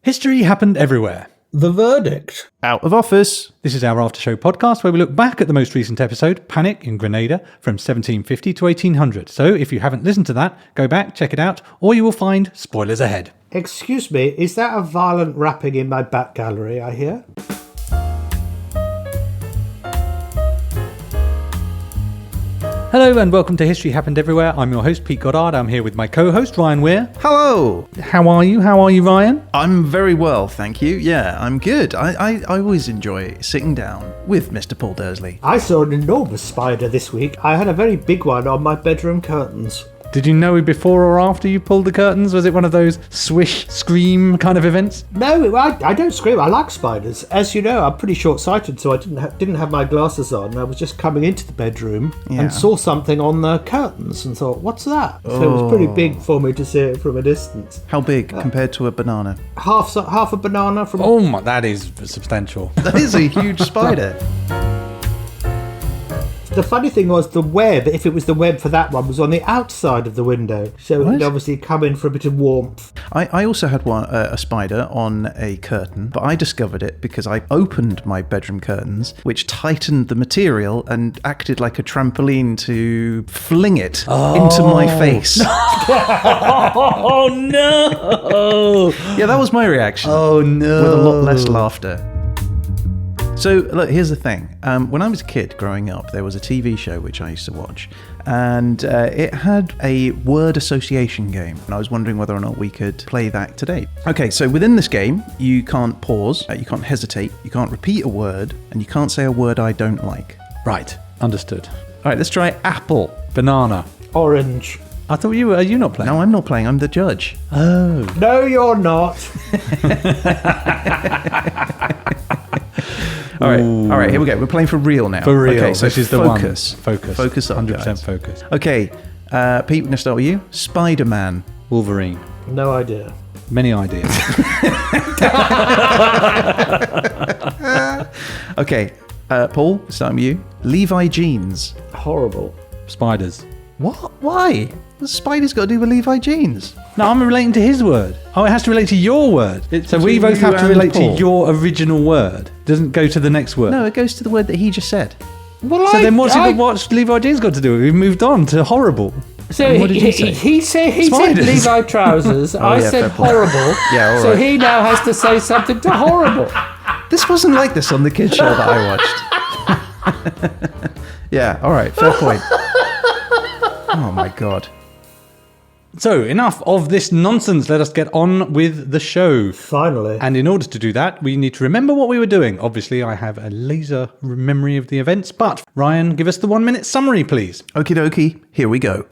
History happened everywhere. The verdict. Out of office. This is our after show podcast where we look back at the most recent episode, Panic in Grenada, from 1750 to 1800. So if you haven't listened to that, go back, check it out, or you will find spoilers ahead. Excuse me, is that a violent rapping in my back gallery, I hear? Hello and welcome to History Happened Everywhere. I'm your host, Pete Goddard. I'm here with my co-host, Ryan Weir. Hello. How are you? How are you, Ryan? I'm very well, thank you. Yeah, I'm good. I always enjoy sitting down with Mr. Paul Dursley. I saw an enormous spider this week. I had a very big one on my bedroom curtains. Did you know before or after you pulled the curtains? Was it one of those swish, scream kind of events? No, I don't scream. I like spiders. As you know, I'm pretty short-sighted, so I didn't have my glasses on. I was just coming into the bedroom and saw something on the curtains and thought, what's that? So it was pretty big for me to see it from a distance. How big compared to a banana? Half a banana from... Oh my, that is substantial. That is a huge spider. The funny thing was the web, if it was the web for that one, was on the outside of the window. So it would obviously come in for a bit of warmth. I also had a spider on a curtain, but I discovered it because I opened my bedroom curtains, which tightened the material and acted like a trampoline to fling it into my face. Oh no! Yeah, that was my reaction. Oh no! With a lot less laughter. So, look, here's the thing. When I was a kid growing up, there was a TV show which I used to watch, and it had a word association game, and I was wondering whether or not we could play that today. Okay, so within this game, you can't pause, you can't hesitate, you can't repeat a word, and you can't say a word I don't like. Right, understood. All right, let's try apple, banana. Orange. I thought are you not playing? No, I'm not playing, I'm the judge. Oh. No, you're not. All right, here we go. We're playing for real now. For real. Okay, so this is the focus. one. Focus. Focus up, 100% guys. focus. Okay, Pete, we're going to start with you. Spider-Man. Wolverine. No idea. Many ideas. Okay, Paul, starting with you. Levi jeans. Horrible. Spiders. What? Why? What's spiders got to do with Levi jeans? No, I'm relating to his word. Oh, it has to relate to your word. So we between both you have to and relate Paul. to your original word. Doesn't go to the next word. No, it goes to the word that he just said. Well, So then what's Levi jeans got to do with it? We've moved on to horrible. So what did you say? He said Spiders. Levi trousers. I yeah, said fair point. horrible. Yeah, all so right. he now has to say something to horrible. This wasn't like this on the kids show that I watched. Yeah, all right, fair point. Oh my God. So enough of this nonsense. Let us get on with the show. Finally. And in order to do that, we need to remember what we were doing. Obviously, I have a laser memory of the events, but Ryan, give us the 1 minute summary, please. Okie dokie, here we go.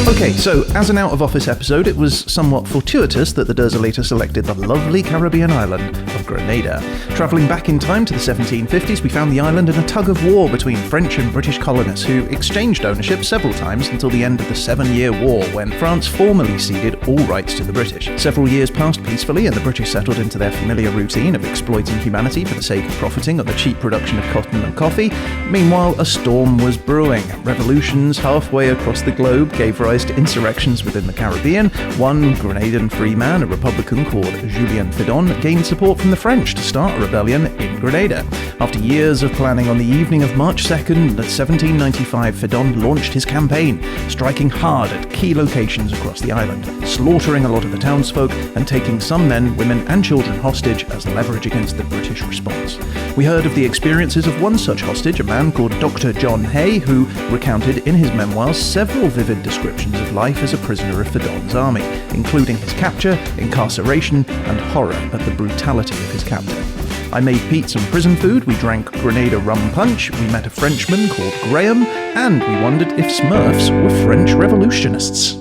Okay, so as an out-of-office episode, it was somewhat fortuitous that the Durslater selected the lovely Caribbean island of Grenada. Travelling back in time to the 1750s, we found the island in a tug-of-war between French and British colonists who exchanged ownership several times until the end of the 7-Year War, when France formally ceded all rights to the British. Several years passed peacefully, and the British settled into their familiar routine of exploiting humanity for the sake of profiting on the cheap production of cotton and coffee. Meanwhile, a storm was brewing. Revolutions halfway across the globe gave rise to insurrections within the Caribbean. One Grenadan free man, a Republican called Julien Fidon, gained support from the French to start a rebellion in Grenada. After years of planning, on the evening of March 2nd, 1795, Fidon launched his campaign, striking hard at key locations across the island, slaughtering a lot of the townsfolk and taking some men, women and children hostage as leverage against the British response. We heard of the experiences of one such hostage, a man called Dr. John Hay, who recounted in his memoirs several vivid descriptions of life as a prisoner of Fidon's army, including his capture, incarceration, and horror at the brutality of his captor. I made Pete some prison food, we drank Grenada rum punch, we met a Frenchman called Graham, and we wondered if Smurfs were French revolutionists.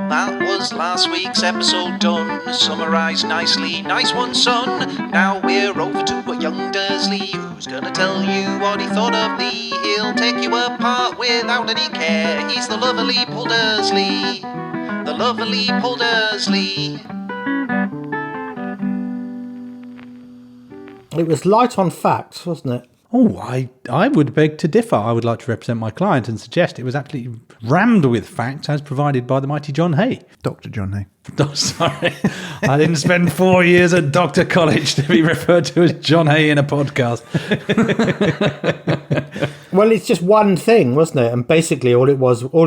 That was last week's episode done, summarised nicely, nice one son. Now we're over to young Dursley, who's gonna tell you what he thought of thee. He'll take you apart without any care, he's the lovely Paul Dursley, the lovely Paul Dursley. It was light on facts, wasn't it? Oh, I would beg to differ. I would like to represent my client and suggest it was absolutely rammed with facts as provided by the mighty John Hay. Dr. John Hay. Oh, sorry. I didn't spend 4 years at Doctor College to be referred to as John Hay in a podcast. Well, it's just one thing, wasn't it? And basically all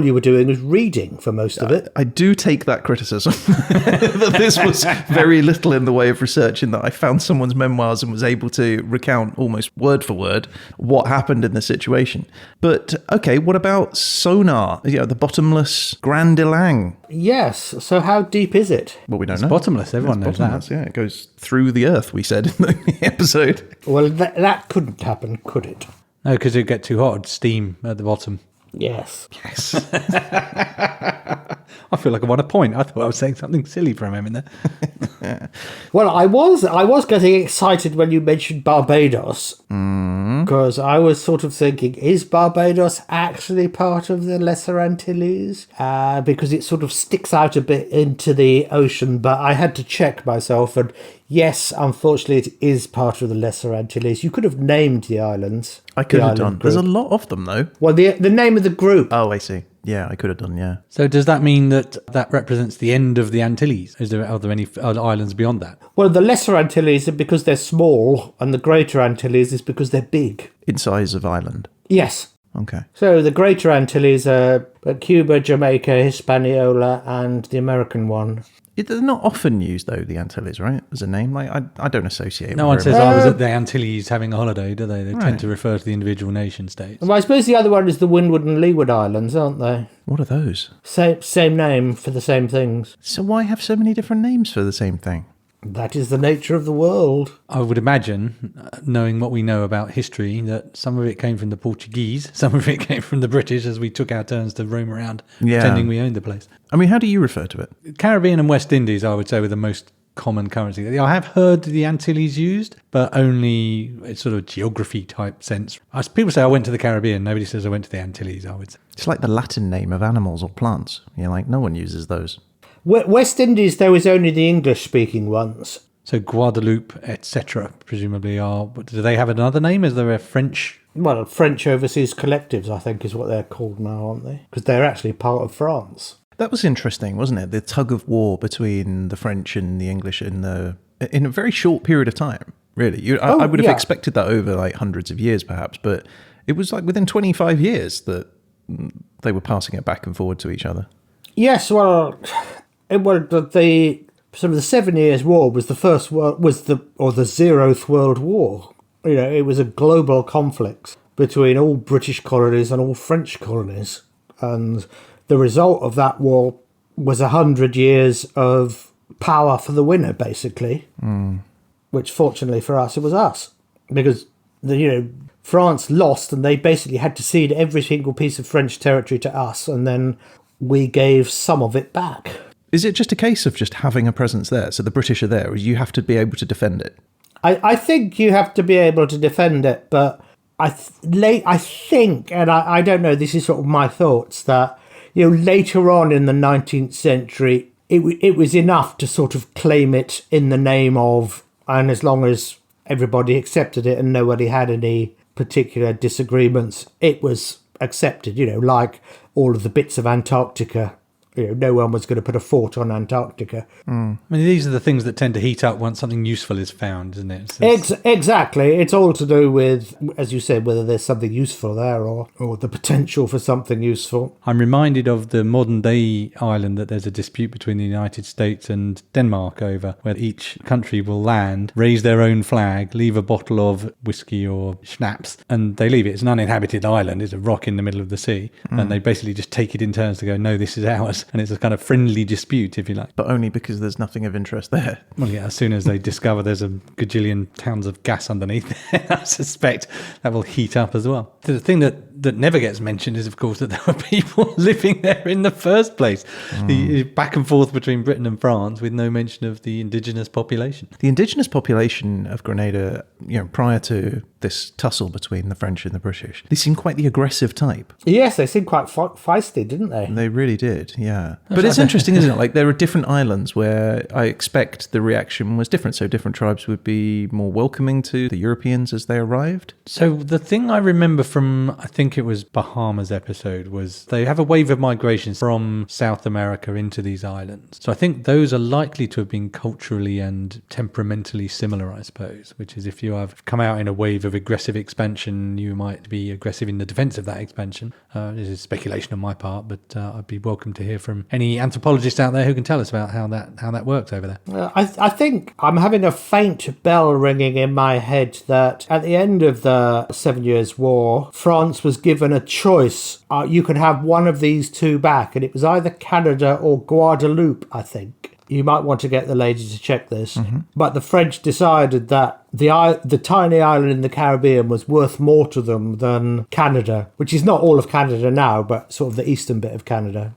you were doing was reading for most of it. I do take that criticism. That this was very little in the way of research, in that I found someone's memoirs and was able to recount almost word for word what happened in the situation. But, okay, what about sonar? The bottomless Grand Elang. Yes. So how deep is it? Well, we don't It's know. bottomless. Everyone knows Bottomless, that. yeah. It goes through the earth, we said in the episode. Well, that couldn't happen, could it? No, because it'd get too hot. It'd steam at the bottom. Yes. Yes. I feel like I won a point. I thought I was saying something silly for a moment there. Well, I was getting excited when you mentioned Barbados, because I was sort of thinking, is Barbados actually part of the Lesser Antilles? Because it sort of sticks out a bit into the ocean, but I had to check myself, and yes, unfortunately, it is part of the Lesser Antilles. You could have named the islands. I could the have done. island There's a group. lot of them, though. Well, the name of the group. Oh, I see. Yeah, I could have done, yeah. So does that mean that represents the end of the Antilles? Are there any other islands beyond that? Well, the Lesser Antilles are because they're small, and the Greater Antilles is because they're big. In size of island. Yes. Okay. So the Greater Antilles are Cuba, Jamaica, Hispaniola, and the American one. They're not often used, though, the Antilles, right? As a name. Like, I don't associate it No with one says very I was at the Antilles having a holiday, do they? They Right. tend to refer to the individual nation states. Well, I suppose the other one is the Windward and Leeward Islands, aren't they? much. What are those? Same name for the same things. So why have so many different names for the same thing? That is the nature of the world. I would imagine, knowing what we know about history, that some of it came from the Portuguese, some of it came from the British as we took our turns to roam around Yeah. pretending we owned the place. I mean, how do you refer to it? Caribbean and West Indies, I would say, were the most common currency. I have heard the Antilles used, but only in sort of geography type sense. As people say I went to the Caribbean, nobody says I went to the Antilles, I would say. It's like the Latin name of animals or plants. Like, no one uses those. West Indies, though, is only the English-speaking ones. So Guadeloupe, etc., presumably are... Do they have another name? Is there a French... Well, French Overseas Collectives, I think, is what they're called now, aren't they? Because they're actually part of France. That was interesting, wasn't it? The tug of war between the French and the English in a very short period of time, really. I would have expected that over like hundreds of years, perhaps, but it was like within 25 years that they were passing it back and forward to each other. Yes, well, the sort of the 7 Years' War was the first world, the 0th World War. It was a global conflict between all British colonies and all French colonies, and the result of that war was 100 years of power for the winner, basically. Which, fortunately for us, it was us, because France lost, and they basically had to cede every single piece of French territory to us, and then we gave some of it back. Is it just a case of just having a presence there? So the British are there, or you have to be able to defend it? I think you have to be able to defend it, but I think, and I don't know, this is sort of my thoughts, that later on in the 19th century, it was enough to sort of claim it in the name of, and as long as everybody accepted it and nobody had any particular disagreements, it was accepted, like all of the bits of Antarctica. No one was going to put a fort on Antarctica. I mean, these are the things that tend to heat up once something useful is found, isn't it? Exactly. It's all to do with, as you said, whether there's something useful there or the potential for something useful. I'm reminded of the modern-day island that there's a dispute between the United States and Denmark over, where each country will land, raise their own flag, leave a bottle of whiskey or schnapps, and they leave it. It's an uninhabited island. It's a rock in the middle of the sea, and they basically just take it in turns to go, no, this is ours. And it's a kind of friendly dispute, if you like. But only because there's nothing of interest there. Well, yeah, as soon as they discover there's a gajillion tons of gas underneath, I suspect that will heat up as well. The thing that that never gets mentioned is, of course, that there were people living there in the first place. The back and forth between Britain and France with no mention of the indigenous population. The indigenous population of Grenada, prior to this tussle between the French and the British, they seemed quite the aggressive type. Yes, they seemed quite feisty, didn't they? They really did, yeah. But it's interesting, isn't it? Like, there are different islands where I expect the reaction was different. So different tribes would be more welcoming to the Europeans as they arrived. So the thing I remember from, I think it was Bahamas episode, was they have a wave of migration from South America into these islands. So I think those are likely to have been culturally and temperamentally similar, I suppose, which is if you have come out in a wave of aggressive expansion, you might be aggressive in the defense of that expansion. This is speculation on my part, but I'd be welcome to hear from any anthropologists out there who can tell us about how that works over there. I think I'm having a faint bell ringing in my head that at the end of the 7 Years' War, France was given a choice. You could have one of these two back, and it was either Canada or Guadeloupe, I think. You might want to get the lady to check this. But the French decided that the tiny island in the Caribbean was worth more to them than Canada, which is not all of Canada now, but sort of the eastern bit of Canada.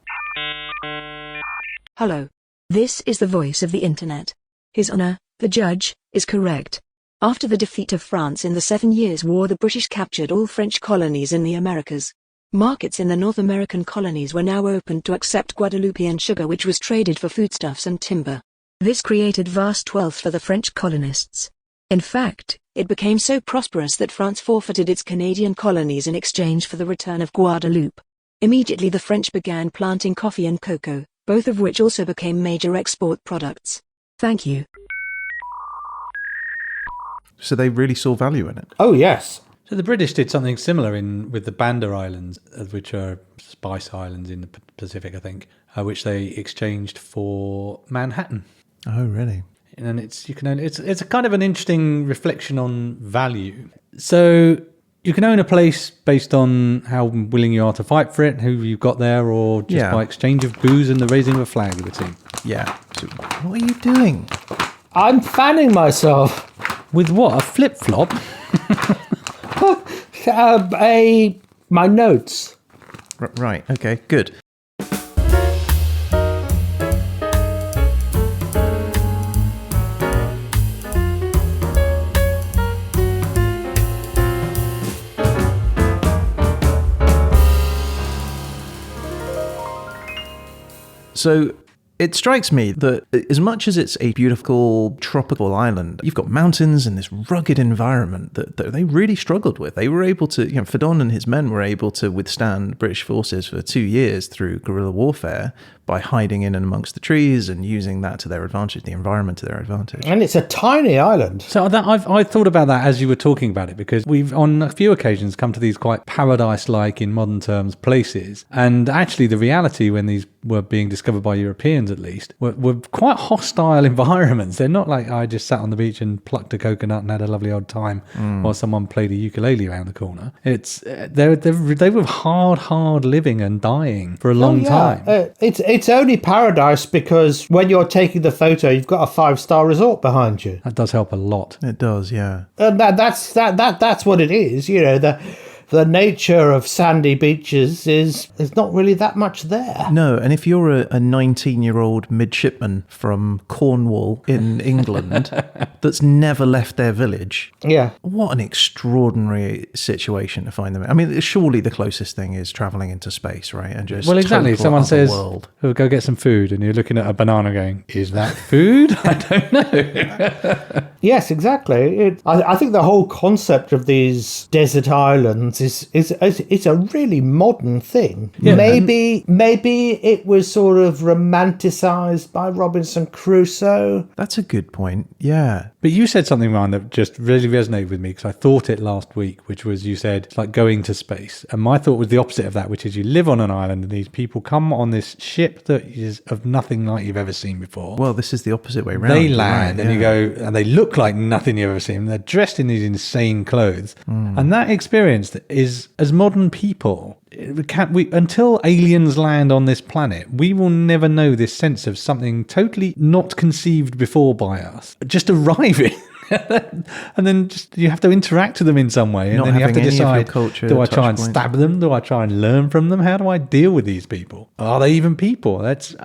Hello. This is the voice of the internet. His Honour, the judge, is correct. After the defeat of France in the 7 Years' War, the British captured all French colonies in the Americas. Markets in the North American colonies were now opened to accept Guadeloupean sugar, which was traded for foodstuffs and timber. This created vast wealth for the French colonists. In fact, it became so prosperous that France forfeited its Canadian colonies in exchange for the return of Guadeloupe. Immediately the French began planting coffee and cocoa, both of which also became major export products. Thank you. So they really saw value in it. Oh, yes. So the British did something similar with the Banda Islands, which are spice islands in the Pacific, I think, which they exchanged for Manhattan. Oh, really? And it's a kind of an interesting reflection on value. So you can own a place based on how willing you are to fight for it, who you've got there, or just by exchange of booze and the raising of a flag with the team. Yeah. So what are you doing? I'm fanning myself. With what? A flip-flop? My notes. Right, okay, good. So it strikes me that as much as it's a beautiful tropical island, you've got mountains and this rugged environment that they really struggled with. They were able to, Fedon and his men were able to withstand British forces for 2 years through guerrilla warfare by hiding in and amongst the trees and using that to their advantage, the environment to their advantage. And it's a tiny island. So I thought about that as you were talking about it, because we've on a few occasions come to these quite paradise-like, in modern terms, places. And actually the reality when these were being discovered by Europeans, at least, were quite hostile environments. They're not like I just sat on the beach and plucked a coconut and had a lovely old time while someone played a ukulele around the corner. It's they were hard living and dying for a long time. It's only paradise because when you're taking the photo, you've got a 5-star resort behind you. That does help a lot. It does, yeah. And that's what it is. The nature of sandy beaches is there's not really that much there. No, and if you're a 19-year-old midshipman from Cornwall in England that's never left their village, what an extraordinary situation to find them in. I mean, surely the closest thing is travelling into space, right? And just exactly. Someone says, world. "Oh, go get some food," and you're looking at a banana going, "Is that food?" I don't know. Yes, exactly. I think the whole concept of these desert islands it's a really modern thing. Yeah, maybe it was sort of romanticized by Robinson Crusoe. That's a good point. Yeah. But you said something, Ryan, that just really resonated with me, because I thought it last week, which was, you said it's like going to space. And my thought was the opposite of that, which is you live on an island and these people come on this ship that is of nothing like you've ever seen before. Well, this is the opposite way around. They land and you go, and they look like nothing you've ever seen. They're dressed in these insane clothes. And that experience is, as modern people, until aliens land on this planet, we will never know this sense of something totally not conceived before by us just arriving. And then just you have to interact with them in some way, and Not then you have to having any of your decide: culture do I touch try and points. stab them? Do I try and learn from them? How do I deal with these people? Are they even people? That's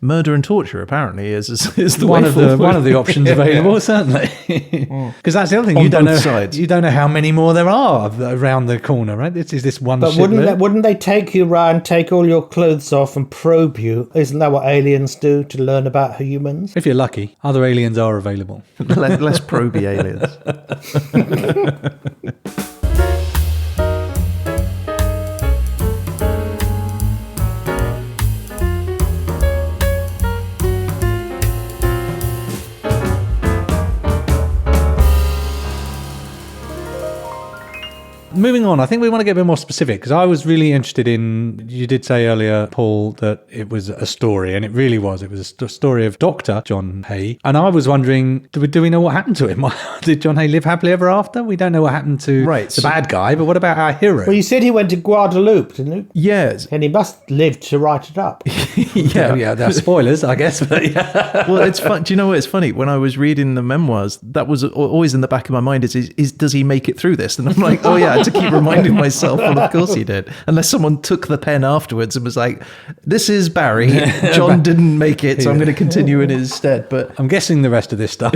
Murder and torture, apparently, is the one way of forward. the options available, certainly. Because that's the other thing, On you don't both know sides. you don't know how many more there are around the corner, right? This is this one. But wouldn't they take you round, take all your clothes off and probe you? Isn't that what aliens do to learn about humans? If you're lucky, other aliens are available. Less proby aliens. Moving on, I think we want to get a bit more specific because I was really interested in, you did say earlier, Paul, that it was a story, and it really was. It was a story of Dr. John Hay. And I was wondering, do we know what happened to him? Did John Hay live happily ever after? We don't know what happened to the bad guy, but what about our hero? Well, you said he went to Guadeloupe, didn't he? Yes. And he must live to write it up. Yeah, there are spoilers, I guess. But yeah. Well, it's fun. Do you know what? It's funny. When I was reading the memoirs, that was always in the back of my mind is does he make it through this? And I'm like, oh yeah, to keep reminding myself, well, of course he did. Unless someone took the pen afterwards and was like, this is Barry. John didn't make it, so I'm going to continue in his stead. But I'm guessing the rest of this stuff.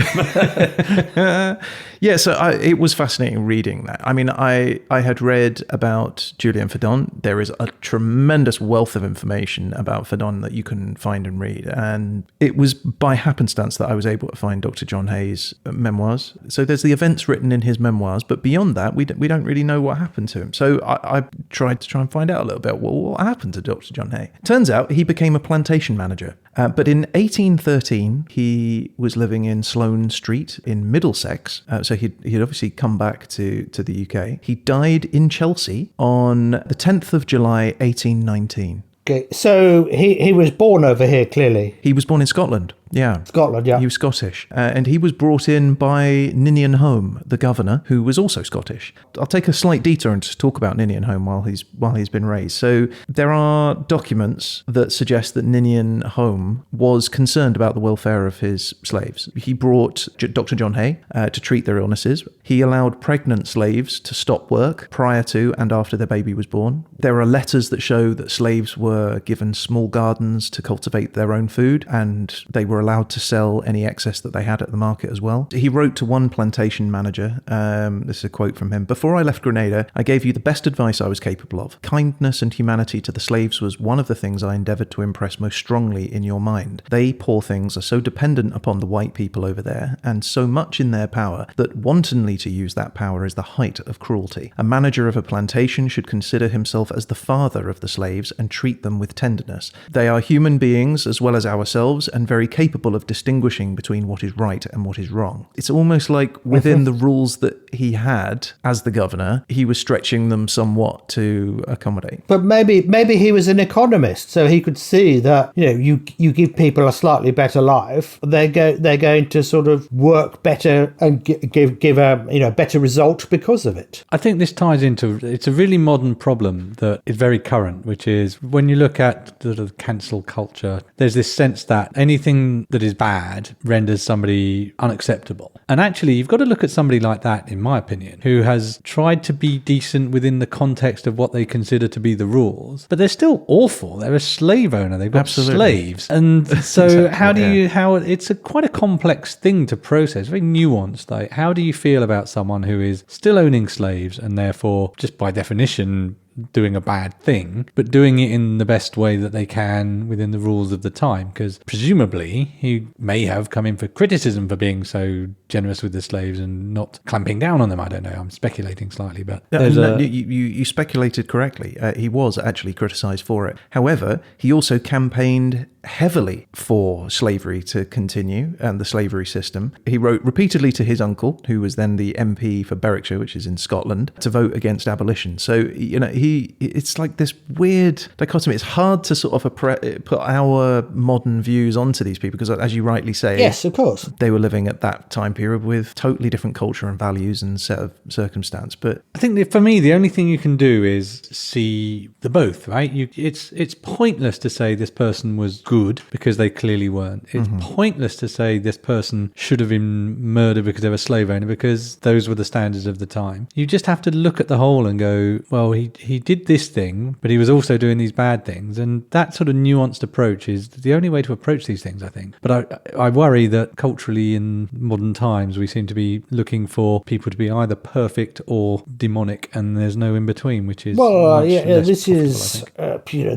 yeah, so it was fascinating reading that. I mean, I had read about Julien Fedon. There is a tremendous wealth of information about Fedon that you can find and read. And it was by happenstance that I was able to find Dr. John Hay's memoirs. So there's the events written in his memoirs, but beyond that, we don't really know what happened to him. So I tried to and find out a little bit, well, what happened to Dr. John Hay? Turns out he became a plantation manager. But in 1813, he was living in Sloane Street in Middlesex. So he'd obviously come back to the UK. He died in Chelsea on the 10th of July, 1819. Okay, so he was born over here, clearly. He was born in Scotland. Yeah. Scotland, yeah. He was Scottish. And he was brought in by Ninian Home, the governor, who was also Scottish. I'll take a slight detour and just talk about Ninian Home while he's been raised. So there are documents that suggest that Ninian Home was concerned about the welfare of his slaves. He brought Dr. John Hay to treat their illnesses. He allowed pregnant slaves to stop work prior to and after their baby was born. There are letters that show that slaves were given small gardens to cultivate their own food, and they were allowed to sell any excess that they had at the market as well. He wrote to one plantation manager, this is a quote from him: "Before I left Grenada, I gave you the best advice I was capable of. Kindness and humanity to the slaves was one of the things I endeavoured to impress most strongly in your mind. They, poor things, are so dependent upon the white people over there, and so much in their power, that wantonly to use that power is the height of cruelty. A manager of a plantation should consider himself as the father of the slaves and treat them with tenderness. They are human beings as well as ourselves, and very capable of distinguishing between what is right and what is wrong." It's almost like within the rules that he had as the governor, he was stretching them somewhat to accommodate. But maybe he was an economist, so he could see that, you give people a slightly better life, they're going to sort of work better and give a better result because of it. I think this ties into, it's a really modern problem that is very current, which is when you look at the cancel culture, there's this sense that anything that is bad renders somebody unacceptable. And actually, you've got to look at somebody like that, in my opinion, who has tried to be decent within the context of what they consider to be the rules, but they're still awful. They're a slave owner. They've got Absolutely. slaves. And so Exactly, it's quite a complex thing to process, very nuanced. Like, how do you feel about someone who is still owning slaves and therefore, just by definition, doing a bad thing, but doing it in the best way that they can within the rules of the time? Because presumably he may have come in for criticism for being so generous with the slaves and not clamping down on them. I don't know. I'm speculating slightly, but you speculated correctly. He was actually criticised for it. However, he also campaigned heavily for slavery to continue and the slavery system. He wrote repeatedly to his uncle, who was then the MP for Berwickshire, which is in Scotland, to vote against abolition. So, it's like this weird dichotomy. It's hard to sort of put our modern views onto these people because, as you rightly say, yes, of course, they were living at that time period with totally different culture and values and set of circumstance. But I think that for me, the only thing you can do is see the both, right? It's pointless to say this person was good good because they clearly weren't. It's pointless to say this person should have been murdered because they were a slave owner, because those were the standards of the time. You just have to look at the whole and go, well, he did this thing, but he was also doing these bad things. And that sort of nuanced approach is the only way to approach these things, I think. But I worry that culturally in modern times, we seem to be looking for people to be either perfect or demonic, and there's no in between, which is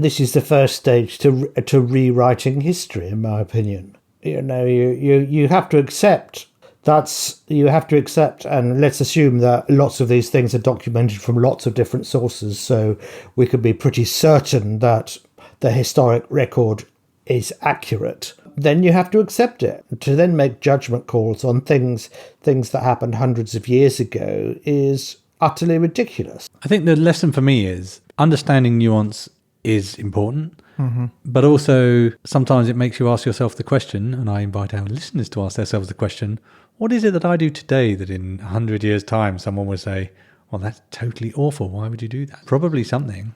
this is the first stage to rewriting history, in my opinion. You have to accept and let's assume that lots of these things are documented from lots of different sources, so we could be pretty certain that the historic record is accurate. Then you have to accept it. To then make judgment calls on things that happened hundreds of years ago is utterly ridiculous. I think the lesson for me is understanding nuance is important. But also sometimes it makes you ask yourself the question, and I invite our listeners to ask themselves the question, what is it that I do today that in 100 years' time someone would say, well, that's totally awful, why would you do that? Probably something.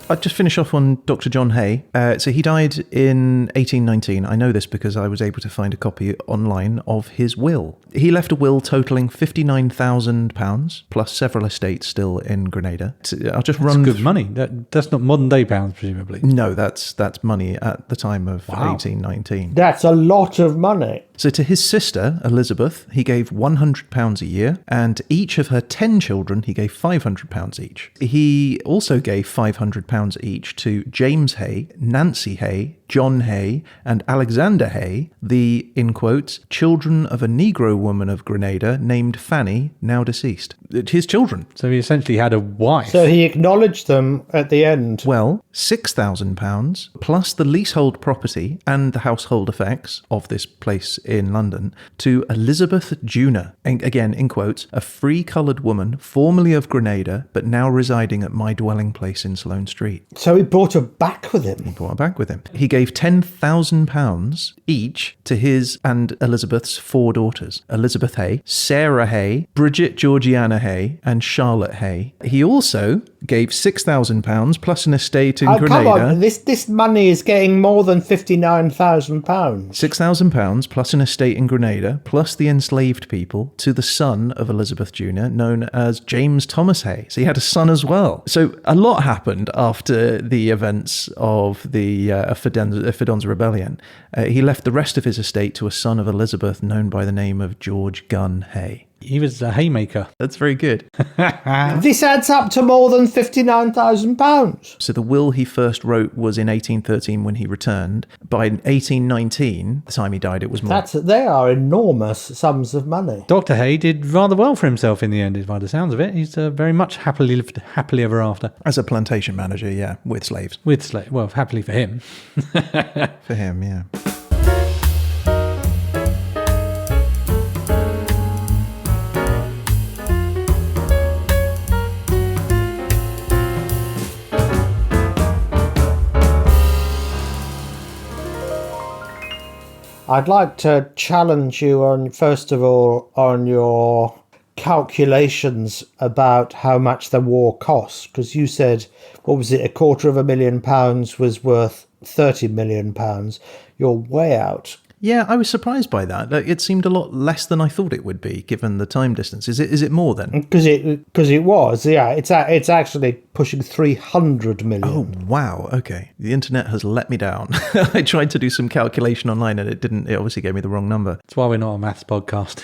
I'll just finish off on Dr. John Hay. So he died in 1819. I know this because I was able to find a copy online of his will. He left a will totalling £59,000 plus several estates still in Grenada. I'll just run. That's good money. That's not modern day pounds, presumably. No, that's money at the time of 1819. That's a lot of money. So to his sister, Elizabeth, he gave £100 a year, and each of her 10 children, he gave £500 each. He also gave £500 each to James Hay, Nancy Hay, John Hay, and Alexander Hay, the, in quotes, children of a Negro woman of Grenada named Fanny, now deceased. His children. So he essentially had a wife. So he acknowledged them at the end. Well, £6,000 plus the leasehold property and the household effects of this place in London to Elizabeth Juna, again in quotes, a free coloured woman formerly of Grenada but now residing at my dwelling place in Sloane Street. So he brought her back with him. He brought her back with him. He gave £10,000 each to his and Elizabeth's 4 daughters, Elizabeth Hay, Sarah Hay, Bridget Georgiana Hay, and Charlotte Hay. He also gave £6,000 plus an estate in Grenada. Come on, this money is getting more than £59,000. £6,000 plus an estate in Grenada, plus the enslaved people, to the son of Elizabeth Jr., known as James Thomas Hay. So he had a son as well. So a lot happened after the events of the Fidon's Rebellion. He left the rest of his estate to a son of Elizabeth known by the name of George Gunn Hay. He was a haymaker. That's very good. This adds up to more than £59,000. So the will he first wrote was in 1813 when he returned. By 1819, the time he died, it was more. They are enormous sums of money. Dr. Hay did rather well for himself in the end, by the sounds of it. He's very much happily lived happily ever after. As a plantation manager, yeah, with slaves. With slaves. Well, happily for him. For him, yeah. I'd like to challenge you on, first of all, on your calculations about how much the war cost, because you said, what was it, £250,000 was worth £30 million. You're way out. Yeah, I was surprised by that. It seemed a lot less than I thought it would be, given the time distance. Is it more then? Because it was, yeah. It's actually pushing 300 million. Oh, wow. Okay. The internet has let me down. I tried to do some calculation online and it didn't. It obviously gave me the wrong number. That's why we're not a maths podcast.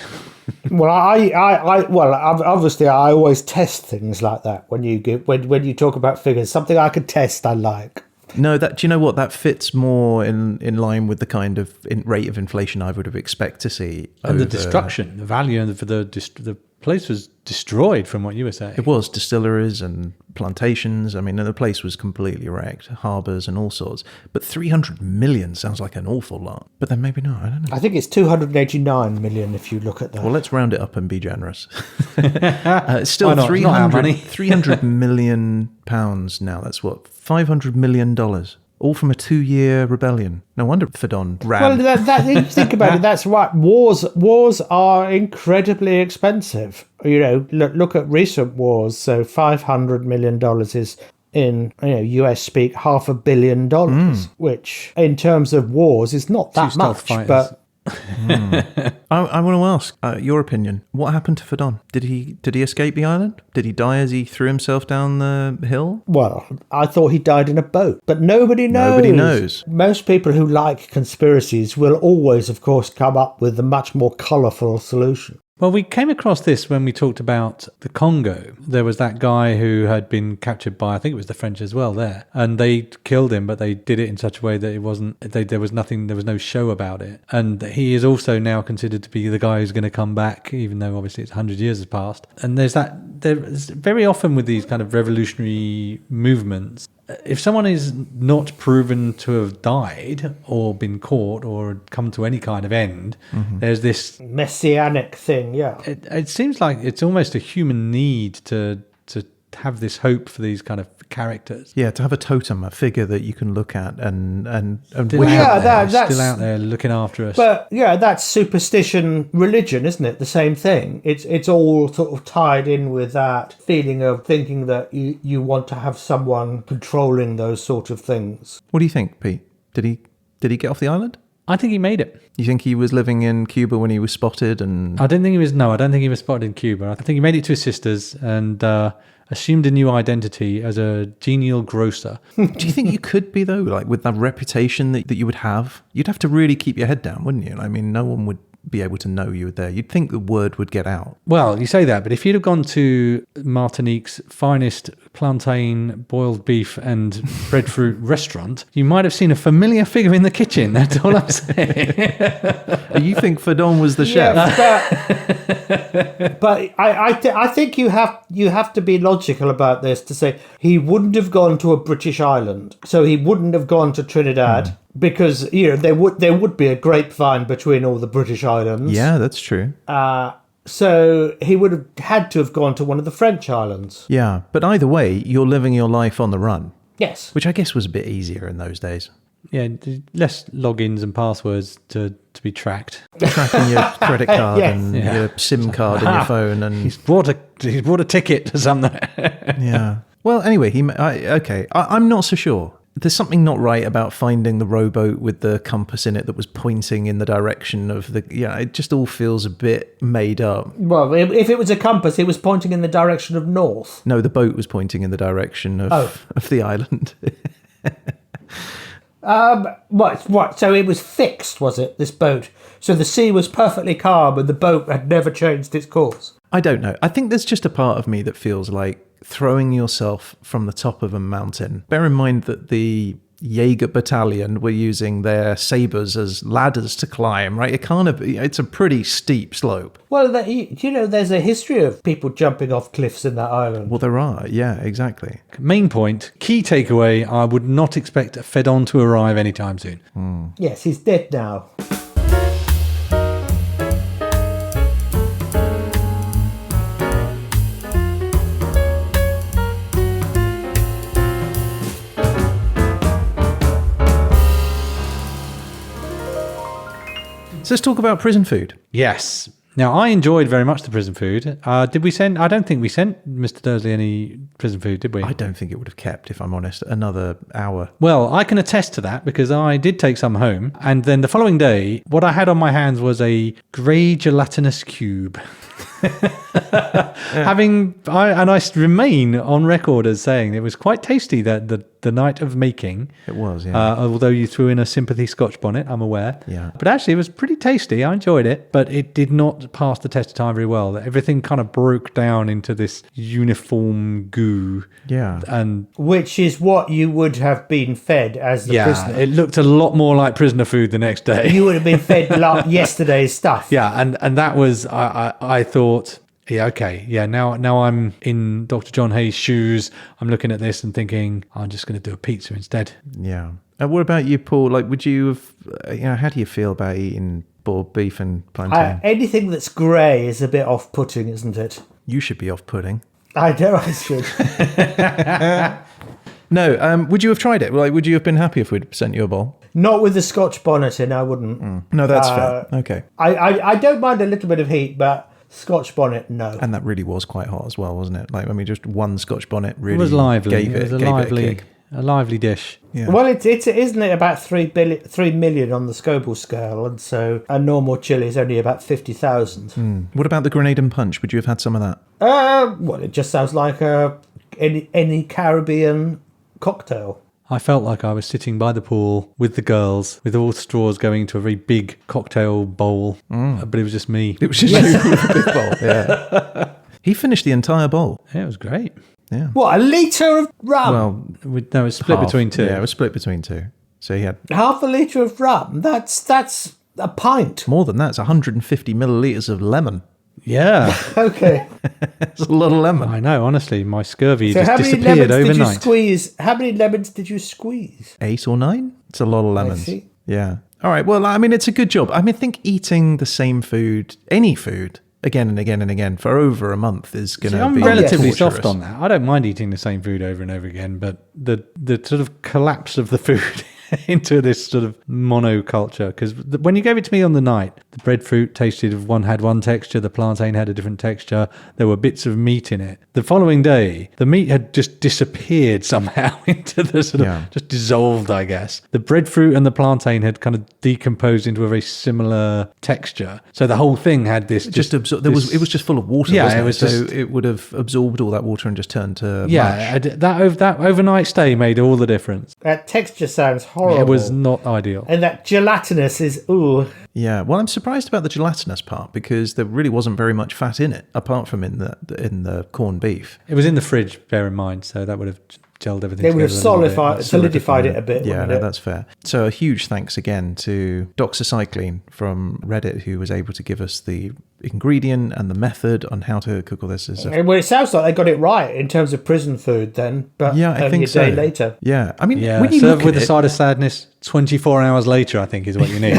Well, obviously I always test things like that when you talk about figures. Something I can test, I like. No, do you know what? That fits more in line with the kind of rate of inflation I would have expected to see. And the destruction, the value, and the place was destroyed from what you were saying. It was distilleries and plantations. I mean, the place was completely wrecked, harbours and all sorts. But 300 million sounds like an awful lot. But then maybe not, I don't know. I think it's 289 million if you look at that. Well, let's round it up and be generous. It's still 300 million pounds now. That's what, $500 million. All from a 2-year rebellion. No wonder Fedon ran. Well, if you think about it, that's right. Wars are incredibly expensive. Look at recent wars. So $500 million is in US speak $500 million, which in terms of wars is not that much. But I want to ask your opinion. What happened to Fedon? Did he escape the island? Did he die as he threw himself down the hill? Well, I thought he died in a boat, but nobody knows. Nobody knows. Most people who like conspiracies will always, of course, come up with a much more colourful solution. Well, we came across this when we talked about the Congo. There was that guy who had been captured by, I think it was the French as well there. And they killed him, but they did it in such a way that it wasn't, there was no show about it. And he is also now considered to be the guy who's going to come back, even though obviously it's 100 years has passed. And there's very often with these kind of revolutionary movements, if someone is not proven to have died or been caught or come to any kind of end, there's this messianic thing, yeah. It seems like it's almost a human need to have this hope for these kind of characters. Yeah, to have a totem, a figure that you can look at and still out there looking after us. But yeah, that's superstition religion, isn't it? The same thing. It's all sort of tied in with that feeling of thinking that you want to have someone controlling those sort of things. What do you think, Pete? Did he get off the island? I think he made it. You think he was living in Cuba when he was spotted? And I don't think he was spotted in Cuba. I think he made it to his sisters and assumed a new identity as a genial grocer. Do you think you could be, though, like with that reputation that you would have? You'd have to really keep your head down, wouldn't you? I mean, no one would be able to know you were there. You'd think the word would get out. Well, you say that, but if you'd have gone to Martinique's finest plantain, boiled beef and breadfruit restaurant, you might have seen a familiar figure in the kitchen. That's all I'm saying. You think Fedon was the chef? Yeah, but I think you have to be logical about this to say he wouldn't have gone to a British island, so he wouldn't have gone to Trinidad. Because there would be a grapevine between all the British islands. Yeah, that's true. So he would have had to have gone to one of the French islands. Yeah, but either way, you're living your life on the run. Yes. Which I guess was a bit easier in those days. Yeah, less logins and passwords to be tracked. Tracking your credit card Yes. and your SIM card in your phone. And he's bought a ticket to something. Yeah. Well, anyway, I'm not so sure. There's something not right about finding the rowboat with the compass in it that was pointing in the direction of the... Yeah, it just all feels a bit made up. Well, if it was a compass, it was pointing in the direction of north. No, the boat was pointing in the direction of the island. What? So it was fixed, was it, this boat? So the sea was perfectly calm and the boat had never changed its course? I don't know. I think there's just a part of me that feels like throwing yourself from the top of a mountain. Bear in mind that the Jaeger battalion were using their sabres as ladders to climb, right? It's a pretty steep slope. Well, there's a history of people jumping off cliffs in that island. Well, there are. Yeah, exactly. Main point, key takeaway, I would not expect Fedon to arrive anytime soon. Yes, he's dead now. So let's talk about prison food. Yes. Now, I enjoyed very much the prison food. Did we send... I don't think we sent Mr. Dursley any prison food, did we? I don't think it would have kept, if I'm honest, another hour. Well, I can attest to that because I did take some home. And then the following day, what I had on my hands was a grey gelatinous cube. I remain on record as saying it was quite tasty that the night of making. It was, yeah. Although you threw in a sympathy Scotch bonnet, I'm aware. Yeah. But actually, it was pretty tasty. I enjoyed it, but it did not pass the test of time very well. Everything kind of broke down into this uniform goo. Yeah. And which is what you would have been fed as the prisoner. It looked a lot more like prisoner food the next day. You would have been fed yesterday's stuff. Yeah, and that was, I thought, yeah, okay, yeah, now I'm in Dr. John Hayes' shoes. I'm looking at this and thinking, I'm just going to do a pizza instead. Yeah. And what about you, Paul? Like, would you have, how do you feel about eating boiled beef and plantain? Anything that's grey is a bit off-putting, isn't it? You should be off-putting. I know I should. No, would you have tried it? Like, would you have been happy if we'd sent you a bowl? Not with the Scotch bonnet in, I wouldn't. No, that's fair. Okay. I don't mind a little bit of heat, but Scotch bonnet, no. And that really was quite hot as well, wasn't it? Like, I mean, just one Scotch bonnet really It was lively. gave It was a gave lively, it a kick. a lively dish. Yeah. Well, isn't it about 3 million on the Scoville scale, and so a normal chili is only about 50,000. What about the Grenadan punch? Would you have had some of that? Well, it just sounds like any Caribbean cocktail. I felt like I was sitting by the pool with the girls, with all the straws going into a very big cocktail bowl, but it was just me. It was just you with a big bowl. Yeah. He finished the entire bowl. Yeah, it was great. Yeah. What, a litre of rum? Well, No, it was split half. between two. Yeah, it was split between two. So he had Half a litre of rum? That's a pint. more than that. It's 150 millilitres of lemon. Yeah, Okay. It's a lot of lemon. I know. Honestly, my scurvy So just how many disappeared lemons did you overnight. squeeze? How many lemons did you squeeze? 8 or 9? It's a lot of lemons. see. Yeah. All right. Well, I mean, it's a good job. I mean, I think eating the same food, any food, again and again and again for over a month is going to I'm be relatively torturous. soft on that. I don't mind eating the same food over and over again, but the sort of collapse of the food into this sort of monoculture, because when you gave it to me on the night, the breadfruit had one texture, the plantain had a different texture, there were bits of meat in it. The following day, the meat had just disappeared somehow into the sort of just dissolved, I guess. The breadfruit and the plantain had kind of decomposed into a very similar texture, so the whole thing had this It was just full of water. Yeah, wasn't it was so just- it would have absorbed all that water and just turned to yeah, mush. that overnight stay made all the difference. That texture sounds horrible. It was not ideal. And that gelatinous is, ooh. Yeah, well, I'm surprised about the gelatinous part because there really wasn't very much fat in it, apart from in the corned beef. It was in the fridge, bear in mind, so that would have gelled everything They would have together a little bit. solidified it a bit. Yeah, wouldn't no, it? that's fair. So a huge thanks again to Dr. Cycling from Reddit, who was able to give us the ingredient and the method on how to cook all this. Well, it sounds like they got it right in terms of prison food then, but Yeah, I only think a day so. later. Yeah, I mean, Yeah, when you serve look with at a it, side of sadness 24 hours later, I think, is what you need.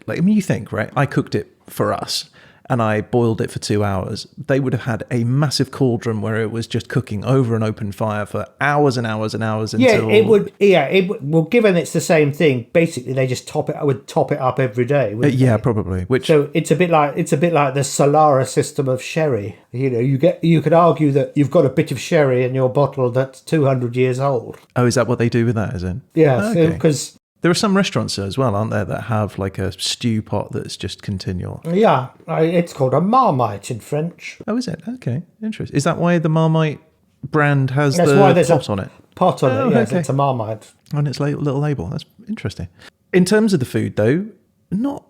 like, I mean, you think, right? I cooked it for us and I boiled it for 2 hours. They would have had a massive cauldron where it was just cooking over an open fire for hours and hours and hours until... Yeah, it would. Yeah, well, given it's the same thing, basically they just top it up every day. wouldn't yeah, they? probably. Which So it's a bit like the Solara system of sherry. You know, you could argue that you've got a bit of sherry in your bottle that's 200 years old. oh, is that what they do with that? Is it? Yeah, Okay. because There are some restaurants as well, aren't there, that have like a stew pot that's just continual. it's called a marmite in French. Oh, is it? Okay, interesting. Is that why the Marmite brand has That's the why there's pot on it? Pot on Oh, it. Yes, okay. it's a marmite. On its little label. That's interesting. In terms of the food, though, not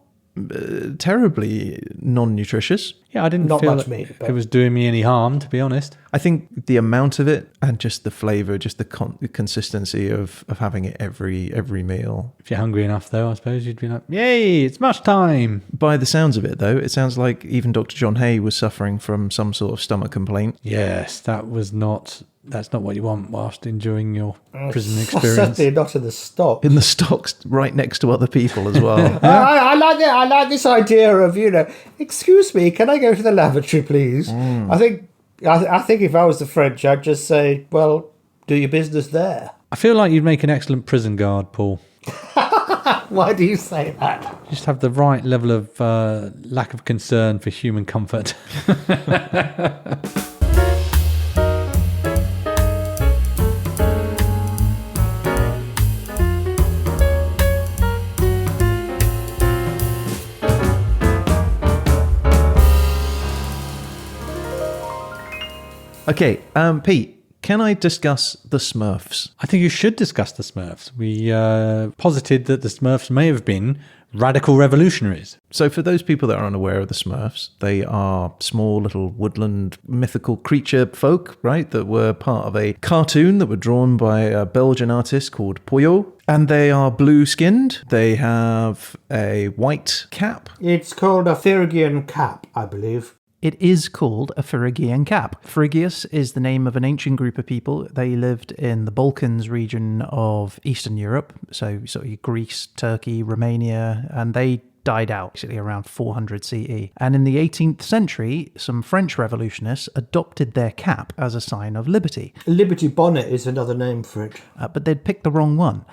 terribly non-nutritious. Yeah, I didn't Not feel much that meat, but- it was doing me any harm, to be honest. I think the amount of it and just the flavour, just the consistency of having it every meal. If you're hungry enough, though, I suppose you'd be like, yay, it's mush time. By the sounds of it, though, it sounds like even Dr. John Hay was suffering from some sort of stomach complaint. Yes, that's not what you want whilst enjoying your prison experience. Certainly not in the stock. In the stocks right next to other people as well. I like that. I like this idea of, excuse me, can I go to the lavatory, please? I think if I was the French, I'd just say, well, do your business there. I feel like you'd make an excellent prison guard, Paul. Why do you say that? Just have the right level of lack of concern for human comfort. Okay, Pete, can I discuss the Smurfs? I think you should discuss the Smurfs. We posited that the Smurfs may have been radical revolutionaries. So for those people that are unaware of the Smurfs, they are small little woodland mythical creature folk, right, that were part of a cartoon that were drawn by a Belgian artist called Poyo. And they are blue-skinned. They have a white cap. It's called a Phrygian cap, I believe. It is called a Phrygian cap. Phrygius is the name of an ancient group of people. They lived in the Balkans region of Eastern Europe, so sort of Greece, Turkey, Romania, and they died out, actually around 400 CE. And in the 18th century, some French revolutionists adopted their cap as a sign of liberty. Liberty bonnet is another name for it. But they'd picked the wrong one.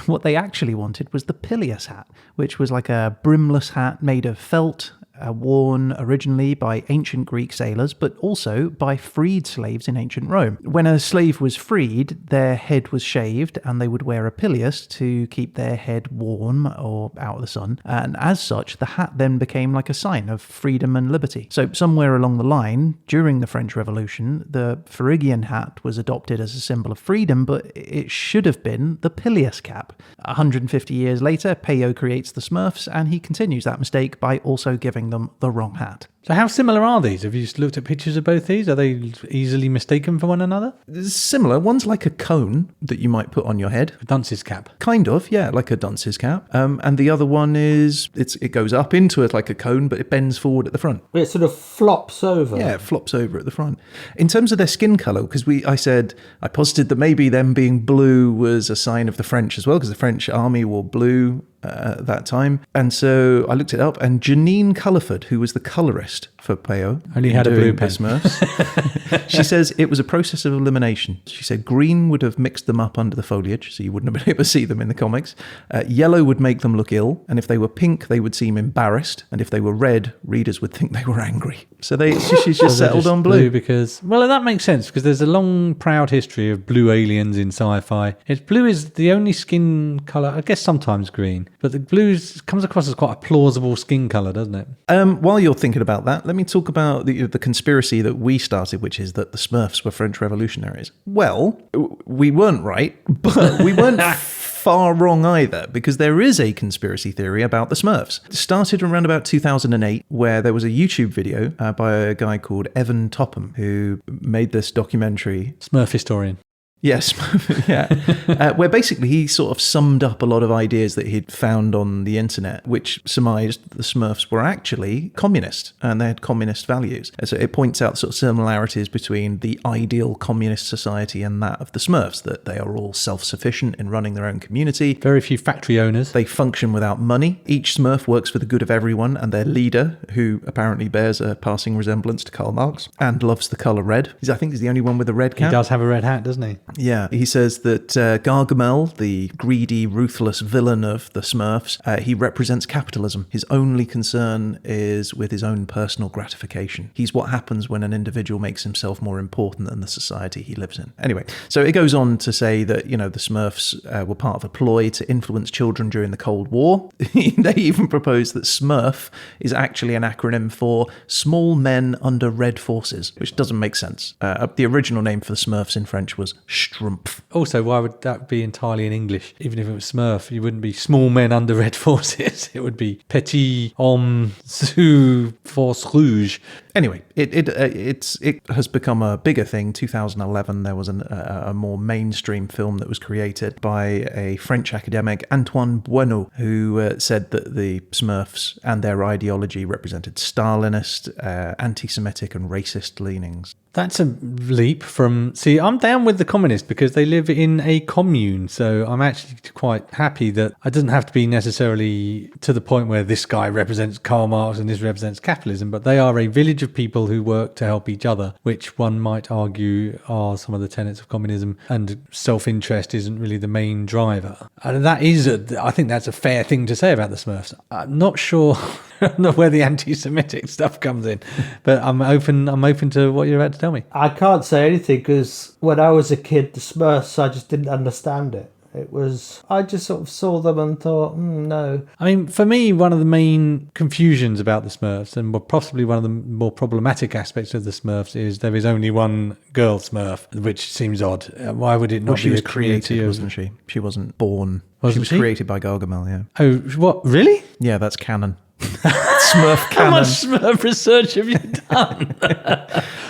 What they actually wanted was the pileus hat, which was like a brimless hat made of felt, worn originally by ancient Greek sailors, but also by freed slaves in ancient Rome. When a slave was freed, their head was shaved and they would wear a pileus to keep their head warm or out of the sun. And as such, the hat then became like a sign of freedom and liberty. So somewhere along the line, during the French Revolution, the Phrygian hat was adopted as a symbol of freedom, but it should have been the pileus cap. 150 years later, Peyo creates the Smurfs, and he continues that mistake by also giving them the wrong hat. So how similar are these? Have you looked at pictures of both these? Are they easily mistaken for one another? Similar. One's like a cone that you might put on your head. A dunce's cap. Kind of, yeah, like a dunce's cap. And the other one is, it goes up into it like a cone, but it bends forward at the front. It sort of flops over. Yeah, it flops over at the front. In terms of their skin colour, because I posited that maybe them being blue was a sign of the French as well, because the French army wore blue at that time. And so I looked it up, and Janine Culliford, who was the colourist for Peyo, only had a blue pen. Smurfs, she says it was a process of elimination. She said green would have mixed them up under the foliage, so you wouldn't have been able to see them in the comics. Yellow would make them look ill, and if they were pink, they would seem embarrassed, and if they were red, readers would think they were angry. So she's just settled on blue. Because, well, that makes sense, because there's a long, proud history of blue aliens in sci-fi. Blue is the only skin colour, I guess sometimes green, but the blue comes across as quite a plausible skin colour, doesn't it? While you're thinking about that, let me talk about the conspiracy that we started, which is that the Smurfs were French revolutionaries. Well, we weren't right, but we weren't far wrong either, because there is a conspiracy theory about the Smurfs. It started around about 2008, where there was a YouTube video by a guy called Evan Topham, who made this documentary. Smurf historian. Yes, yeah. Where basically he sort of summed up a lot of ideas that he'd found on the internet, which surmised that the Smurfs were actually communist and they had communist values. And so it points out sort of similarities between the ideal communist society and that of the Smurfs, that they are all self-sufficient in running their own community. Very few factory owners. They function without money. Each Smurf works for the good of everyone, and their leader, who apparently bears a passing resemblance to Karl Marx and loves the colour red. I think he's the only one with a red cap. He does have a red hat, doesn't he? Yeah, he says that Gargamel, the greedy, ruthless villain of the Smurfs, he represents capitalism. His only concern is with his own personal gratification. He's what happens when an individual makes himself more important than the society he lives in. Anyway, so it goes on to say that, the Smurfs were part of a ploy to influence children during the Cold War. They even propose that Smurf is actually an acronym for Small Men Under Red Forces, which doesn't make sense. The original name for the Smurfs in French was Schtroumpf. Also, why would that be entirely in English? Even if it was Smurf, you wouldn't be small men under red forces. It would be petit homme sous force rouge. Anyway, it has become a bigger thing. 2011, there was a more mainstream film that was created by a French academic, Antoine Bueno, who said that the Smurfs and their ideology represented Stalinist, anti-Semitic and racist leanings. That's a leap from... See, I'm down with the communists because they live in a commune, so I'm actually quite happy that it doesn't have to be necessarily to the point where this guy represents Karl Marx and this represents capitalism, but they are a village of people who work to help each other, which one might argue are some of the tenets of communism, and self-interest isn't really the main driver. And that is, I think that's a fair thing to say about the Smurfs. I'm not sure where the anti-Semitic stuff comes in, but I'm open to what you're about to tell me. I can't say anything because when I was a kid, the Smurfs, I just didn't understand it. I just sort of saw them and thought, no. I mean, for me, one of the main confusions about the Smurfs, and possibly one of the more problematic aspects of the Smurfs, is there is only one girl Smurf, which seems odd. Why would it not be she was a community created, wasn't she? She wasn't born. Wasn't she was created by Gargamel, yeah. Oh, what? Really? Yeah, that's canon. Smurf canon. How much Smurf research have you done?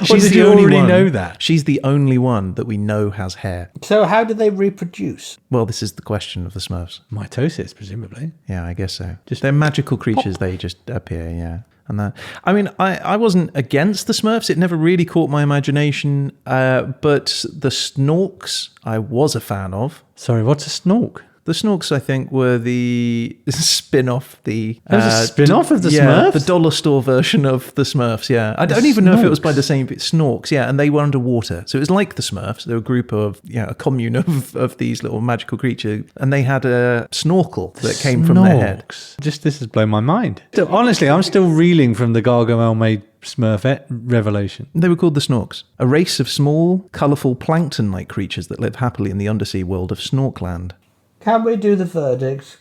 She's did you already know that? She's the only one that we know has hair. So how do they reproduce? Well, this is the question of the Smurfs. Mitosis, presumably. Yeah, I guess so. They're magical creatures. They just appear, yeah. And that, I mean, I wasn't against the Smurfs. It never really caught my imagination. But the Snorks, I was a fan of. Sorry, what's a snork? The Snorks, I think, were the spin-off. There was a spin-off of the Yeah, Smurfs? the dollar store version of the Smurfs, yeah. I don't even know if it was by the same... Snorks, yeah, and they were underwater. So it was like the Smurfs. They were a group of, a commune of these little magical creatures. And they had a snorkel that came from their head. Just this has blown my mind. So, honestly, I'm still reeling from the Gargamel made Smurfette revelation. They were called the Snorks, a race of small, colourful plankton-like creatures that live happily in the undersea world of Snorkland. Can we do the verdict?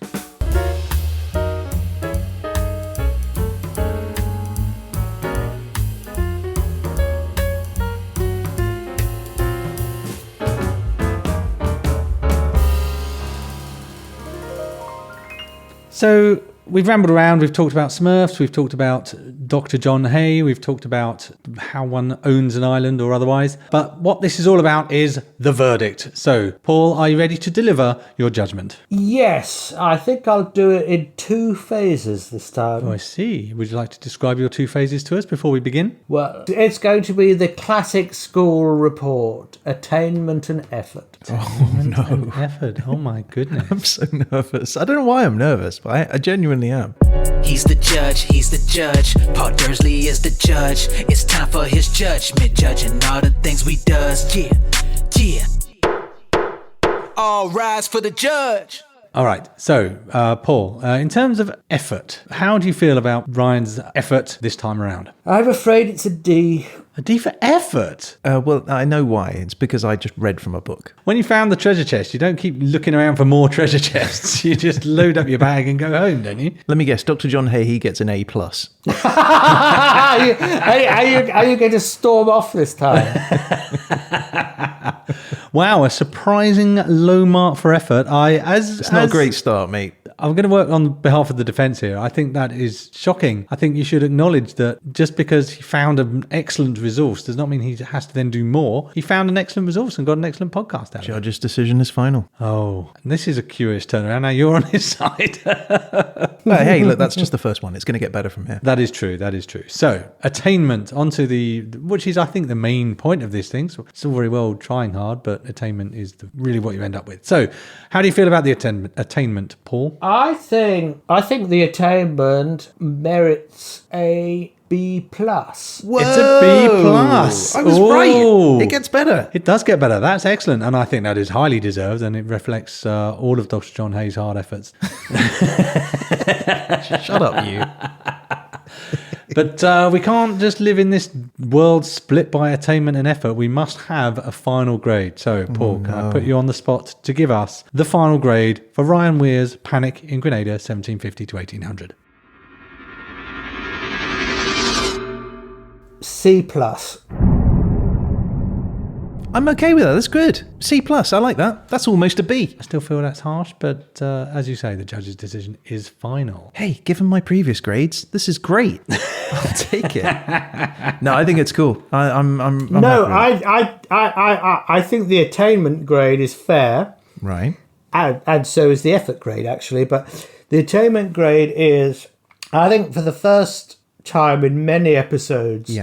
So we've rambled around, we've talked about Smurfs, we've talked about Dr. John Hay, we've talked about how one owns an island or otherwise. But what this is all about is the verdict. So, Paul, are you ready to deliver your judgment? Yes, I think I'll do it in 2 phases this time. Oh, I see. Would you like to describe your 2 phases to us before we begin? Well, it's going to be the classic school report, attainment and effort. No. Effort. Oh, my goodness. I'm so nervous. I don't know why I'm nervous, but I genuinely am. He's the judge, Paul Dursley is the judge. It's time for his judgment, judging all the things we does. Yeah. All rise for the judge. All right. So, Paul, in terms of effort, how do you feel about Ryan's effort this time around? I'm afraid it's a D. A D for effort? Well, I know why. It's because I just read from a book. When you found the treasure chest, you don't keep looking around for more treasure chests. You just load up your bag and go home, don't you? Let me guess, Dr. John Hay, he gets an A+. Are you going to storm off this time? Wow, a surprising low mark for effort. It's not a great start, mate. I'm going to work on behalf of the defence here. I think that is shocking. I think you should acknowledge that just because he found an excellent resource does not mean he has to then do more. He found an excellent resource and got an excellent podcast out of it. Judge's decision is final. Oh, and this is a curious turnaround. Now you're on his side. Well, hey, look, that's just the first one. It's going to get better from here. That is true. So, attainment onto which is, I think, the main point of this thing. So it's all very well trying hard, but attainment is really what you end up with. So, how do you feel about the attainment, Paul? I think the attainment merits a B+. Whoa! It's a B+. I was right. It gets better. It does get better. That's excellent. And I think that is highly deserved and it reflects all of Dr. John Hay's hard efforts. Shut up, you. But we can't just live in this world split by attainment and effort. We must have a final grade. So, Paul, can I put you on the spot to give us the final grade for Ryan Weir's Panic in Grenada, 1750 to 1800? C+. I'm okay with that. That's good. C+. I like that. That's almost a B. I still feel that's harsh, but as you say, the judge's decision is final. Hey, given my previous grades, this is great. I'll take it. No, I think it's cool. I'm No, happy with it. I think the attainment grade is fair. Right. And so is the effort grade, actually. But the attainment grade is, I think, for the first time in many episodes,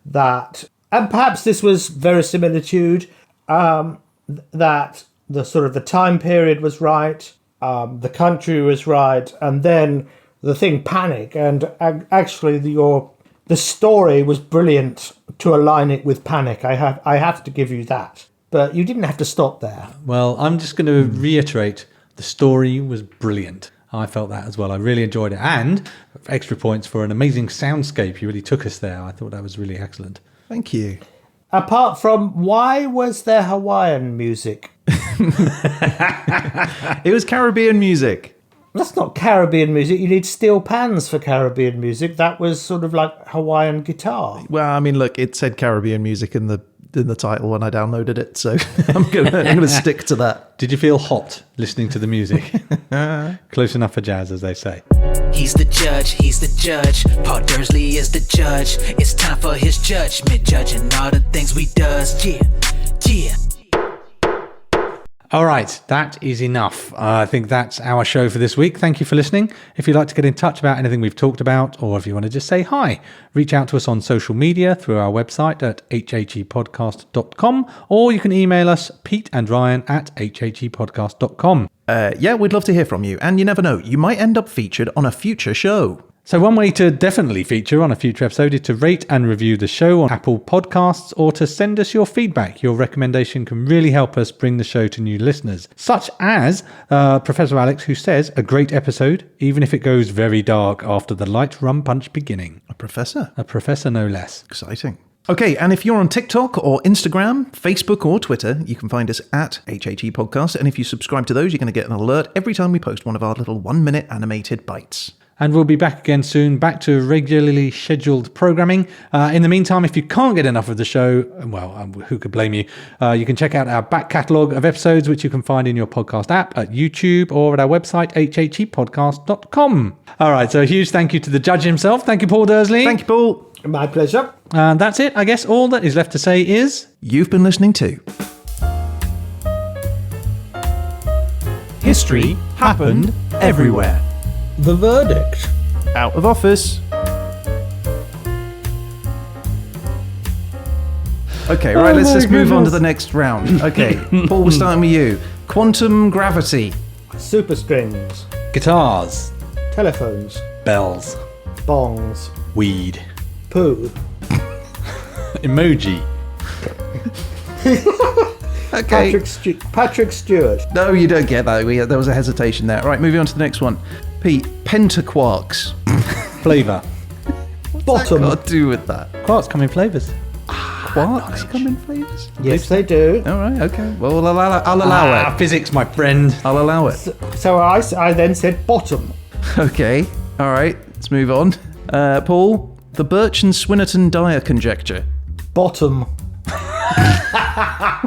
that, and perhaps this was verisimilitude, that the sort of the time period was right, the country was right, and then the thing Panic, and actually the story was brilliant to align it with Panic. I have to give you that. But you didn't have to stop there. Well, I'm just going to reiterate, the story was brilliant. I felt that as well. I really enjoyed it. And extra points for an amazing soundscape. You really took us there. I thought that was really excellent. Thank you. Apart from, why was there Hawaiian music? It was Caribbean music. That's not Caribbean music. You need steel pans for Caribbean music. That was sort of like Hawaiian guitar. Well, I mean, look, it said Caribbean music in the title when I downloaded it, so I'm gonna stick to that. Did you feel hot listening to the music? Close enough for jazz, as they say. He's the judge, Paul Dursley is the judge. It's time for his judgment, judging all the things we does. Yeah. All right, that is enough. I think that's our show for this week. Thank you for listening. If you'd like to get in touch about anything we've talked about, or if you want to just say hi, reach out to us on social media through our website at hhepodcast.com, or you can email us, Pete and Ryan at hhepodcast.com. Yeah, we'd love to hear from you. And you never know, you might end up featured on a future show. So one way to definitely feature on a future episode is to rate and review the show on Apple Podcasts or to send us your feedback. Your recommendation can really help us bring the show to new listeners, such as Professor Alex, who says, a great episode, even if it goes very dark after the light rum punch beginning. A professor? A professor, no less. Exciting. Okay, and if you're on TikTok or Instagram, Facebook or Twitter, you can find us at hhepodcast. And if you subscribe to those, you're going to get an alert every time we post one of our little 1-minute animated bites. And we'll be back again soon, back to regularly scheduled programming. In the meantime, if you can't get enough of the show, well, who could blame you? You can check out our back catalogue of episodes, which you can find in your podcast app, at YouTube, or at our website, hhepodcast.com. All right, so a huge thank you to the judge himself. Thank you, Paul Dursley. Thank you, Paul. My pleasure. And that's it. I guess all that is left to say is... You've been listening to... History happened everywhere. The verdict. Out of office. Okay, right, let's move on to the next round. Okay, Paul, we're starting with you. Quantum gravity. Super strings. Guitars. Telephones. Bells. Bongs. Weed. Poo. Emoji. Okay. Patrick Stewart. No, you don't get that. There was a hesitation there. Right, moving on to the next one. Pete, pentaquarks. Flavour. Bottom. Got to do with that. Quarks come in flavours. Quarks come in flavours? Yes, they do. All right, okay. Well, I'll allow it. Physics, my friend. I'll allow it. So I then said bottom. Okay, all right. Let's move on. Paul, the Birch and Swinnerton Dyer conjecture. Bottom.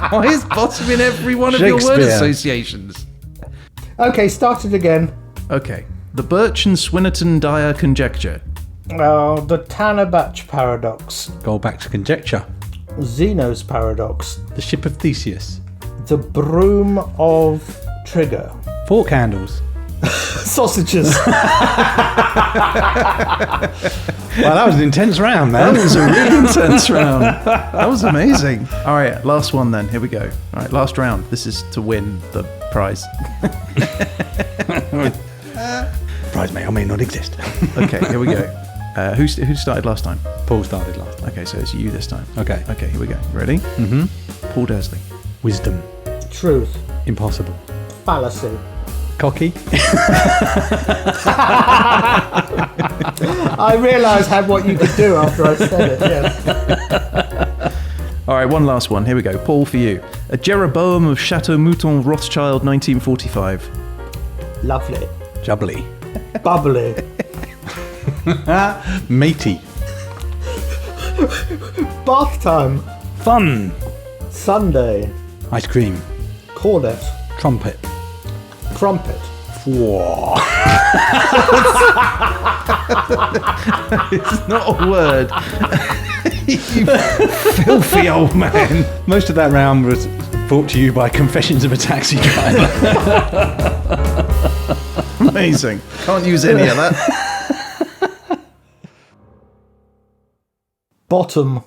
Why is bottom in every one of your word Shakespeare. associations? Okay, start it again. Okay. The Birch and Swinnerton Dyer conjecture. The Tanner-Batch paradox. Go back to conjecture. Zeno's paradox. The ship of Theseus. The broom of trigger. 4 candles. Sausages. Well, that was an intense round, man. That was a really intense round. That was amazing. All right, last one then. Here we go. All right, last round. This is to win the prize. Prize may or may not exist. Okay, here we go. Who started last time? Paul started last. Okay, so it's you this time. Okay. Okay, here we go. Ready? Mm-hmm. Paul Dursley. Wisdom. Truth. Impossible. Fallacy. Cocky. I realised what you could do after I said it, yes. All right, one last one. Here we go. Paul, for you. A Jeroboam of Chateau Mouton, Rothschild, 1945. Lovely. Jubbly. Bubbly. Matey. Bath time. Fun. Sunday. Ice cream. Cornet. Trumpet. Crumpet. Whoa. It's not a word. You filthy old man. Most of that round was brought to you by Confessions of a Taxi Driver. Amazing. Can't use any of that. Bottom.